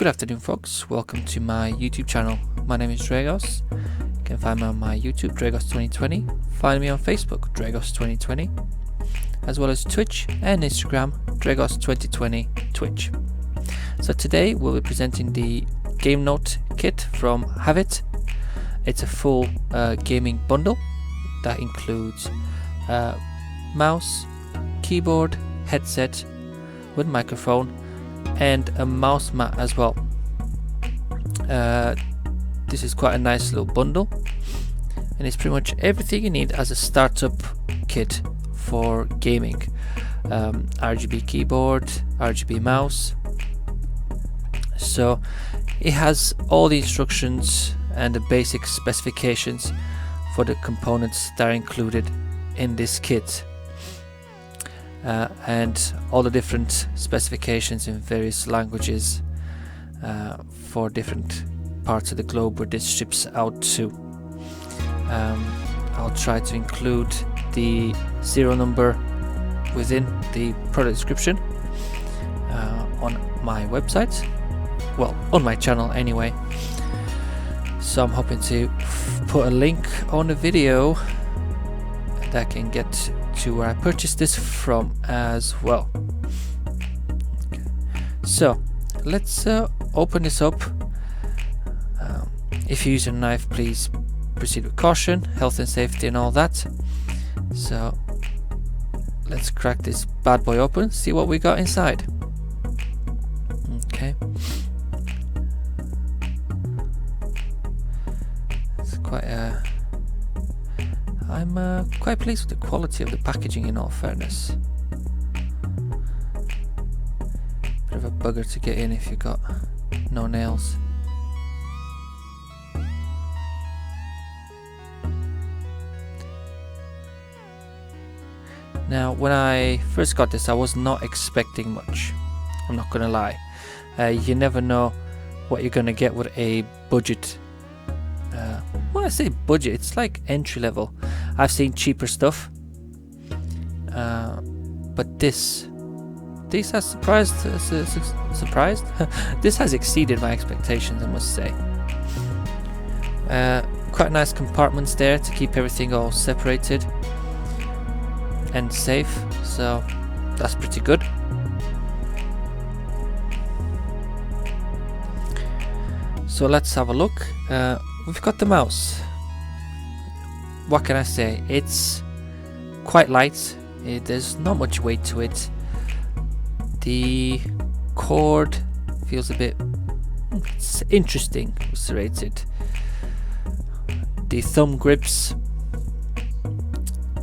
Good afternoon, folks. Welcome to my YouTube channel. My name is Dragos. You can find me on my YouTube, Dragos2020. Find me on Facebook, Dragos2020, as well as Twitch and Instagram, Dragos2020 Twitch. So today we'll be presenting the Gamenote kit from Havit. It's a full gaming bundle that includes mouse, keyboard, headset with microphone, and a mouse mat as well. This is quite a nice little bundle, and it's pretty much everything you need as a startup kit for gaming. RGB keyboard, RGB mouse. So it has all the instructions and the basic specifications for the components that are included in this kit. And all the different specifications in various languages for different parts of the globe where this ships out to. I'll try to include the serial number within the product description on my website, well, on my channel anyway. So I'm hoping to put a link on the video that can get to where I purchased this from as well. Okay. So let's open this up. If you use a knife, please proceed with caution, health and safety and all that. So let's crack this bad boy open, see what we got inside. Okay. It's quite I'm quite pleased with the quality of the packaging, in all fairness. Bit of a bugger to get in if you've got no nails. Now, when I first got this, I was not expecting much. I'm not gonna lie. You never know what you're gonna get with a budget. When I say budget, it's like entry level. I've seen cheaper stuff, but this has surprised. This has exceeded my expectations, I must say. Quite nice compartments there to keep everything all separated and safe, so that's pretty good. So let's have a look. We've got the mouse. What can I say? It's quite light. There's not much weight to it. The cord feels a bit interesting, serrated. The thumb grips.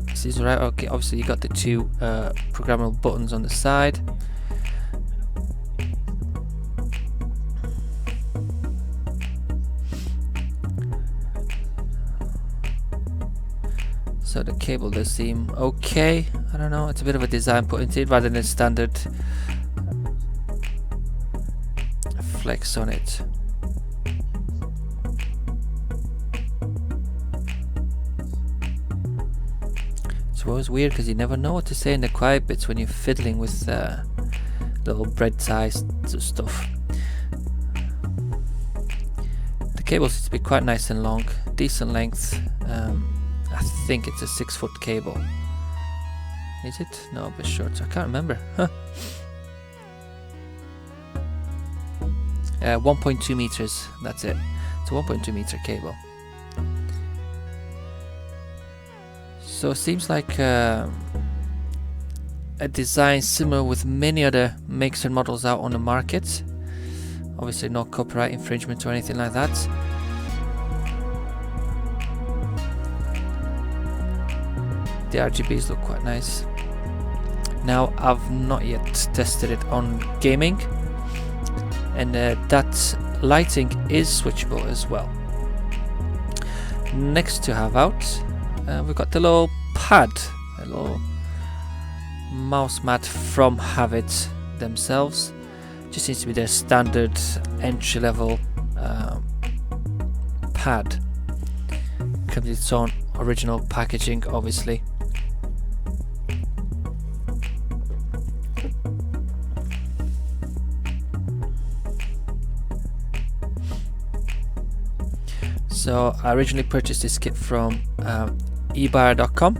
This is right. Okay, obviously you got the two programmable buttons on the side. So the cable does seem okay. I don't know, it's a bit of a design put into it rather than standard flex on it. It's always weird because you never know what to say in the quiet bits when you're fiddling with little bread sized stuff. The cable seems to be quite nice and long, decent length. I think it's a 6-foot cable. Is it? No, a bit short. I can't remember. Huh. 1.2 meters. That's it. It's a 1.2 meter cable. So it seems like a design similar with many other makes and models out on the market. Obviously, no copyright infringement or anything like that. The RGBs look quite nice. Now, I've not yet tested it on gaming, and that lighting is switchable as well. Next to have out, we've got the little pad, a little mouse mat from Havit themselves. Just seems to be their standard entry level pad. Comes with its own original packaging, obviously. So I originally purchased this kit from Ebuyer.com,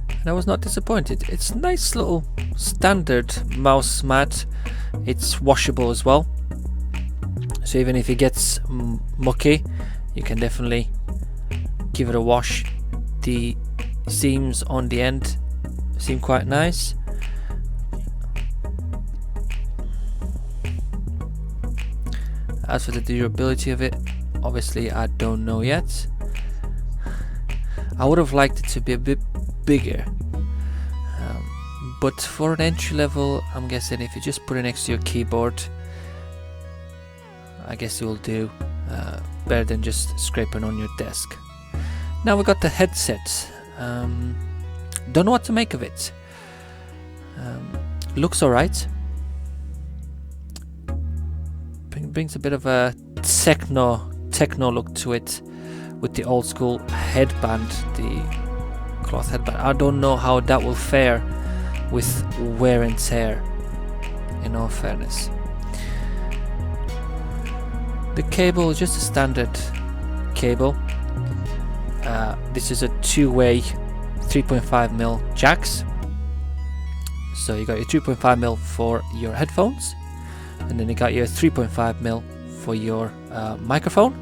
and I was not disappointed. It's a nice little standard mouse mat. It's washable as well, so even if it gets mucky, you can definitely give it a wash. The seams on the end seem quite nice. As for the durability of it, obviously I don't know yet. I would have liked it to be a bit bigger, but for an entry level, I'm guessing if you just put it next to your keyboard, I guess it will do better than just scraping on your desk. Now we got the headset. Don't know what to make of it. Looks alright. Brings a bit of a techno look to it with the old school headband, the cloth headband. I don't know how that will fare with wear and tear, in all fairness. The cable is just a standard cable. This is a two-way 3.5mm jacks. So you got your 2.5mm for your headphones, and then you got your 3.5mm for your microphone,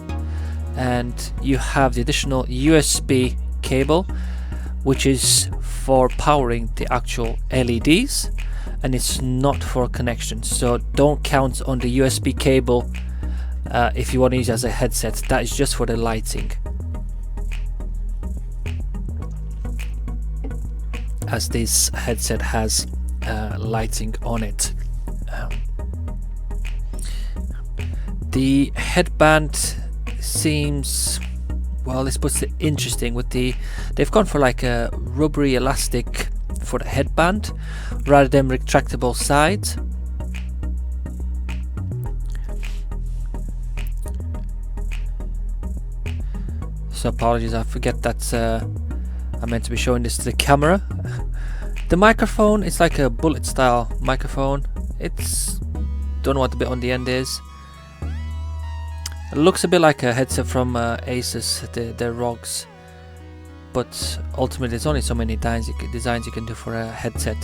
and you have the additional USB cable, which is for powering the actual LEDs, and it's not for connection. So don't count on the USB cable if you want to use it as a headset. That is just for the lighting, as this headset has lighting on it. The headband seems, well, this puts it interesting with they've gone for like a rubbery elastic for the headband rather than retractable sides. So apologies, I forget that I meant to be showing this to the camera. The microphone is like a bullet style microphone. It's, don't know what the bit on the end is. It looks a bit like a headset from Asus, the ROGs, but ultimately there's only so many designs you can do for a headset,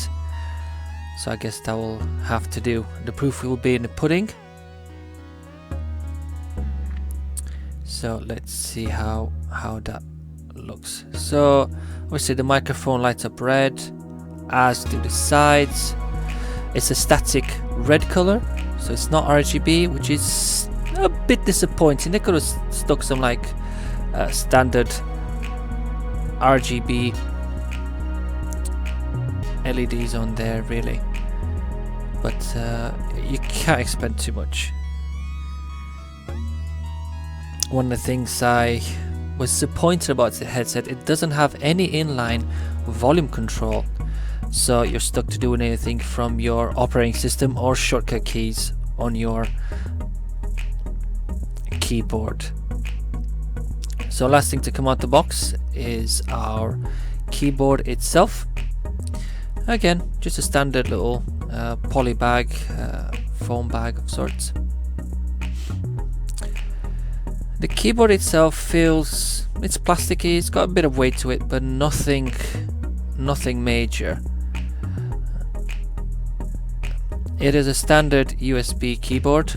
so I guess that will have to do. The proof will be in the pudding. So let's see how that looks. So obviously the microphone lights up red, as do the sides. It's a static red color, so it's not RGB, which is a bit disappointing. They could have stuck some like standard RGB LEDs on there, really, but you can't expect too much. One of the things I was disappointed about the headset, it doesn't have any inline volume control, so you're stuck to doing anything from your operating system or shortcut keys on your keyboard. So last thing to come out the box is our keyboard itself. Again, just a standard little poly bag, foam bag of sorts. The keyboard itself feels, it's plasticky, it's got a bit of weight to it, but nothing major. It is a standard USB keyboard.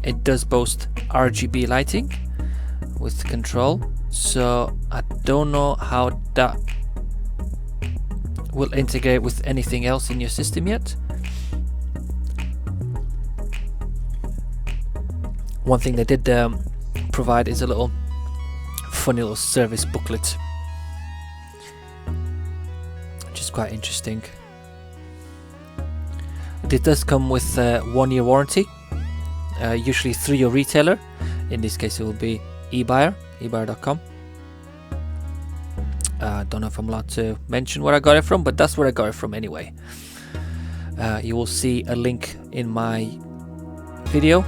It does boast RGB lighting with control, so I don't know how that will integrate with anything else in your system yet. One thing they did provide is a little funny little service booklet, which is quite interesting. It does come with a 1-year warranty, usually through your retailer. In this case it will be Ebuyer, ebuyer.com. Don't know if I'm allowed to mention where I got it from, but that's where I got it from anyway. You will see a link in my video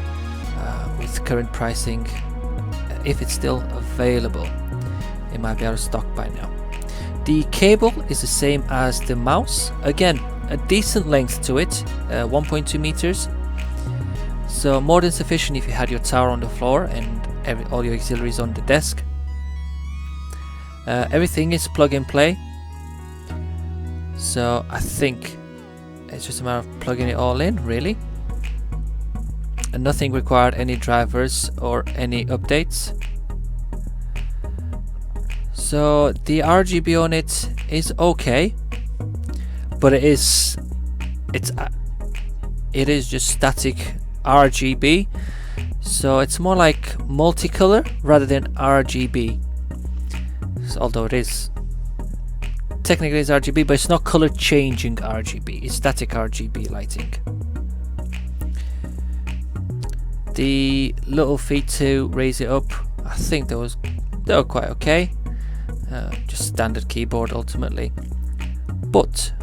with current pricing, if it's still available. It might be out of stock by now. The cable is the same as the mouse. Again, a decent length to it, 1.2 meters. So more than sufficient if you had your tower on the floor and all your auxiliaries on the desk. Everything is plug and play, so I think it's just a matter of plugging it all in, really, and nothing required any drivers or any updates. So the RGB on it is okay, but it is just static RGB, so it's more like multicolor rather than RGB. So although it is technically it's RGB, but it's not color changing RGB, it's static RGB lighting. The little feet to raise it up, I think they were quite okay. Just standard keyboard ultimately. But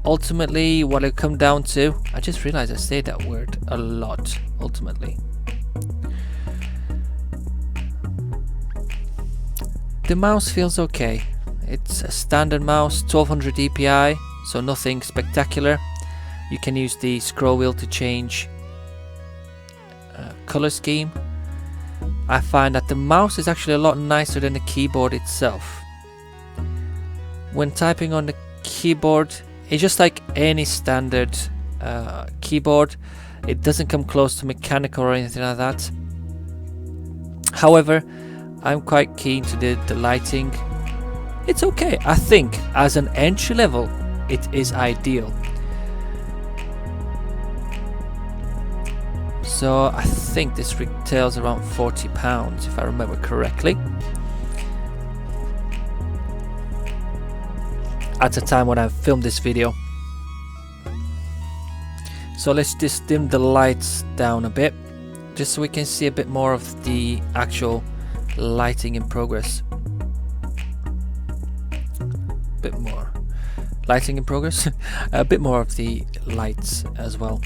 ultimately what it come down to, I just realized I say that word a lot, ultimately. The mouse feels okay. It's a standard mouse, 1200 DPI, so nothing spectacular. You can use the scroll wheel to change color scheme. I find that the mouse is actually a lot nicer than the keyboard itself. When typing on the keyboard, it's just like any standard keyboard. It doesn't come close to mechanical or anything like that. However, I'm quite keen to the lighting. It's okay. I think as an entry level, it is ideal. So I think this retails around £40 if I remember correctly. At the time when I filmed this video. So let's just dim the lights down a bit, just so we can see a bit more of the actual lighting in progress. Bit more lighting in progress. A bit more of the lights as well.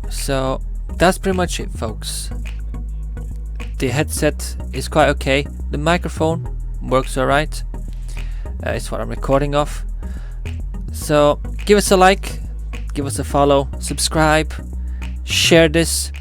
So that's pretty much it, folks. The headset is quite okay. The microphone works alright. It's what I'm recording off. So give us a like, give us a follow, subscribe, share this,